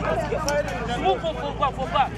Move for back.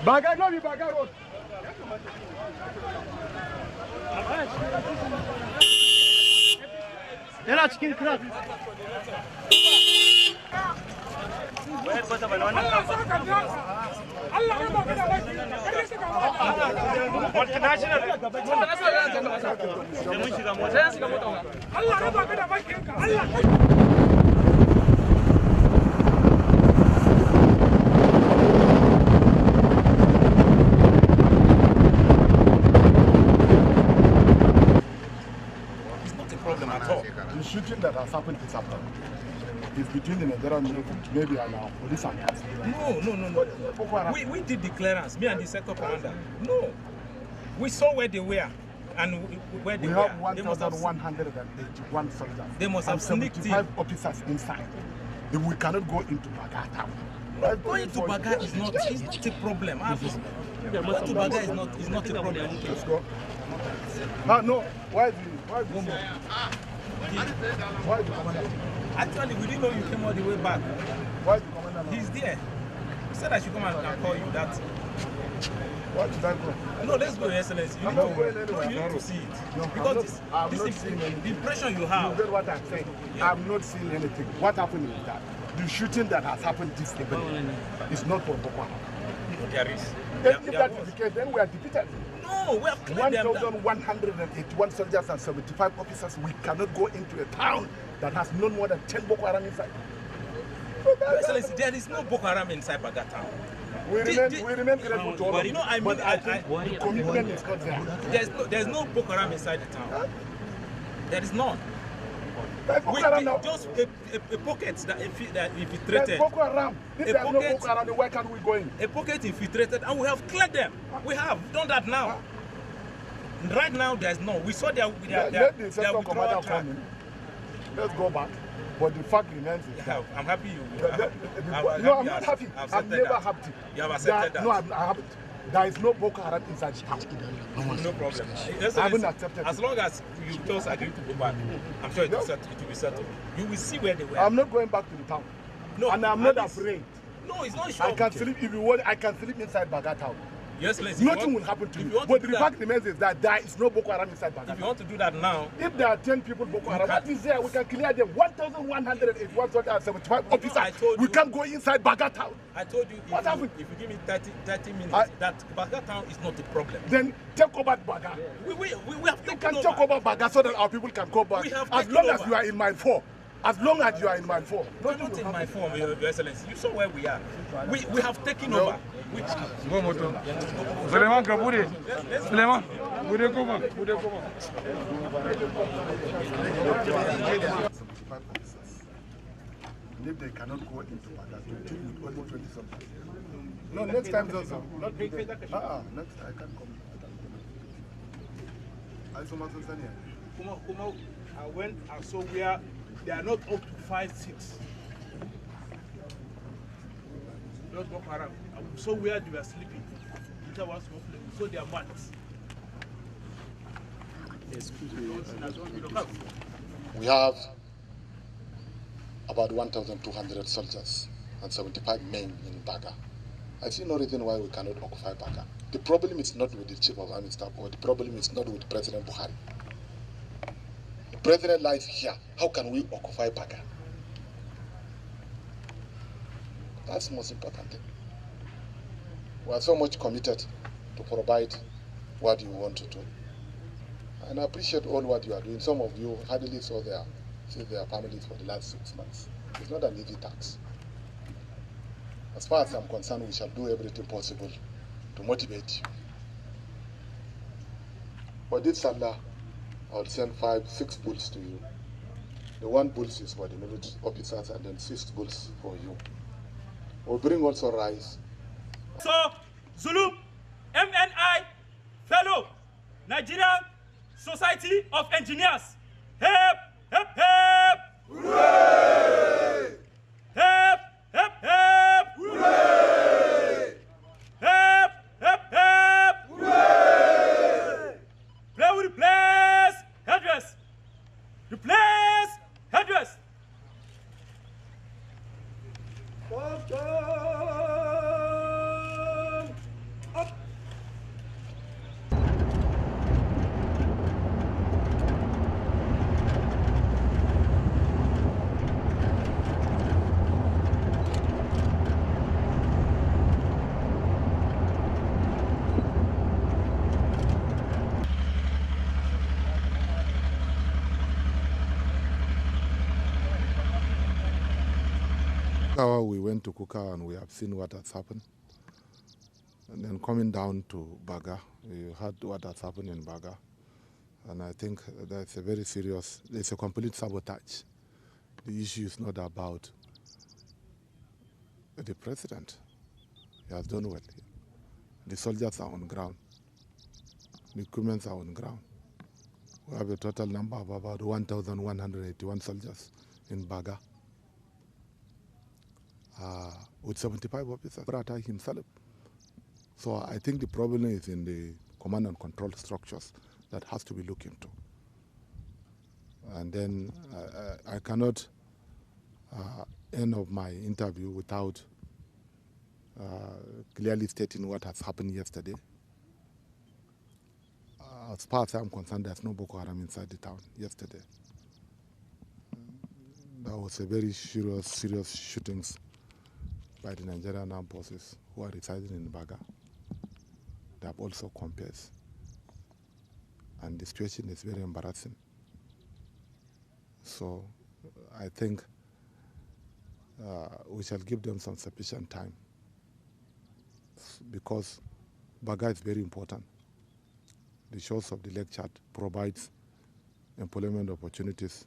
Bagay no, bagay road. Yana cikin crack. The shooting that has happened this afternoon is between the Nigerian military, maybe and our police and us. No. We did the clearance, me and the sector commander. No. We saw where they were and where they we were. We have 1,181 soldiers. They must have 75 officers inside. If we cannot go into Baga town. Going to Baga is not a problem. Going to Baga is not a problem. Let's go. No. Why do you? Actually, we didn't know you came all the way back. Why is the commander? He's there. He said I should come and call you that. What did I go? No, let's go, Your Excellency. You need to see it. No, because the impression you have. You know what I'm saying? Yeah. I'm not seeing anything. What happened is that the shooting that has happened this evening is not for Boko Haram. There is. If that is the case, then we are defeated. No, we have cleared 1,181 soldiers and 75 officers. We cannot go into a town that has no more than 10 Boko Haram inside. Your Excellency, there is no Boko Haram inside Baga town. We remain grateful to all of you. I mean, the commitment is not there. There's no Boko Haram inside the town. Huh? There is none. Just a pocket that infiltrated. Boko Haram. If there's no Boko Haram, where can we go in? A pocket infiltrated, and we have cleared them. We have done that now. Right now, there's no. We saw their withdrawal track. Let's go back. But the fact remains is that I'm happy you. No, I'm not happy. I'm never happy. You have accepted that. No, I'm happy. There is no Boko Haram inside the town. No problem. I haven't accepted. As long as you just agree to go back, I'm sure it will be settled. You will see where they were. I'm not going back to the town. No, and I'm not afraid. No, it's not sure. I can sleep if you want. I can sleep inside Baga town. Yes, let's. Nothing will happen to you. But the fact remains is that there is no Boko Haram inside Baga. If you want to do that now, if there are 10 people Boko Haram, what is there? We can clear them. 1,181 75 officers. We can't go inside Baga town. I told you. What happened? If you give me 30 minutes, that Baga town is not a problem. Then take over Baga. We have taken over. Take over Baga so that our people can go back. As long as you are in mile 4. As long as you are in my form. No, not in my form, Your Excellency. You saw where we are. We have taken over. Suleiman Kaburi. Suleiman. Bude koma. If they cannot go into Baga to deal with only 20 something. No, next time also. Not today. Next I can't come. I went and saw where they are not up to 5, 6. Not Boko Haram. I saw where they were sleeping. So they are mats. We have about 1,200 soldiers and 75 men in Baga. I see no reason why we cannot occupy Baga. The problem is not with the Chief of Army Staff, or the problem is not with President Buhari. The President lies here. How can we occupy Baga? That's the most important thing. We are so much committed to provide what you want to do. And I appreciate all what you are doing. Some of you hardly saw their families for the last 6 months. It's not an easy task. As far as I'm concerned, we shall do everything possible to motivate you. For this Salah, I will send 6 bulls to you. The 1 bull is for the military officers, and then 6 bulls for you. We'll bring also rice. So, Zulum, MNI, fellow, Nigerian Society of Engineers, hep, hep, hep! Hooray! Hep, hep, hep! Hooray! Hep, hep, hep! Hooray! Play with the players, headdress! The players, headdress! We went to Kuka and we have seen what has happened. And then coming down to Baga, we heard what has happened in Baga. And I think that's a very serious, it's a complete sabotage. The issue is not about the president. He has done well. The soldiers are on ground. The equipment are on ground. We have a total number of about 1,181 soldiers in Baga. With 75 officers, Brata himself. So I think the problem is in the command and control structures that has to be looked into. And then I cannot end of my interview without clearly stating what has happened yesterday. As far as I'm concerned, there's no Boko Haram inside the town yesterday. There was a very serious shootings by the Nigerian armed forces who are residing in Baga. They have also compares. And the situation is very embarrassing. So I think we shall give them some sufficient time, because Baga is very important. The shores of the Lake Chad provides employment opportunities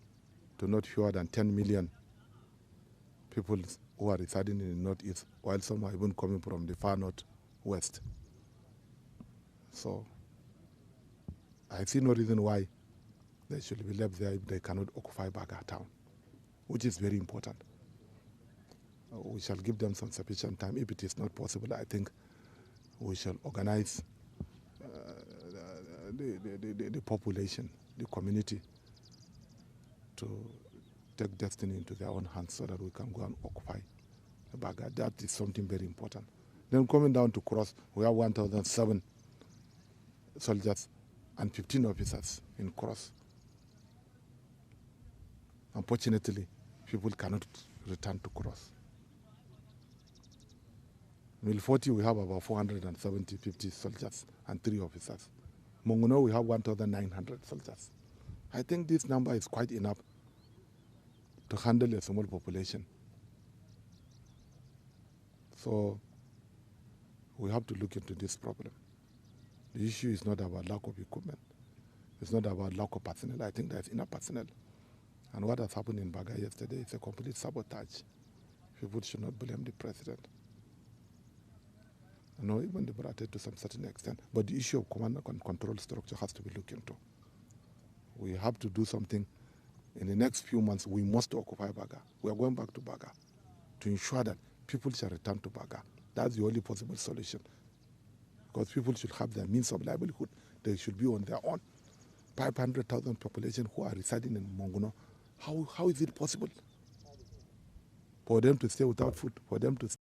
to not fewer than 10 million people who are residing in the northeast, while some are even coming from the far northwest. So I see no reason why they should be left there if they cannot occupy Baga town, which is very important. We shall give them some sufficient time. If it is not possible, I think we shall organize the population, the community, to take destiny into their own hands so that we can go and occupy Baga. That is something very important. Then coming down to Cross, we have 1,007 soldiers and 15 officers in Cross. Unfortunately, people cannot return to Cross. In 40, we have about 50 soldiers and 3 officers. Mongono, we have 1,900 soldiers. I think this number is quite enough to handle a small population. So we have to look into this problem. The issue is not about lack of equipment. It's not about lack of personnel. I think there's enough personnel. And what has happened in Baga yesterday is a complete sabotage. People should not blame the president. No, even the Barate to some certain extent. But the issue of command and control structure has to be looked into. We have to do something. In the next few months, we must occupy Baga. We are going back to Baga to ensure that people shall return to Baga. That's the only possible solution. Because people should have their means of livelihood. They should be on their own. 500,000 population who are residing in Mongono. How is it possible? for them to stay without food, for them to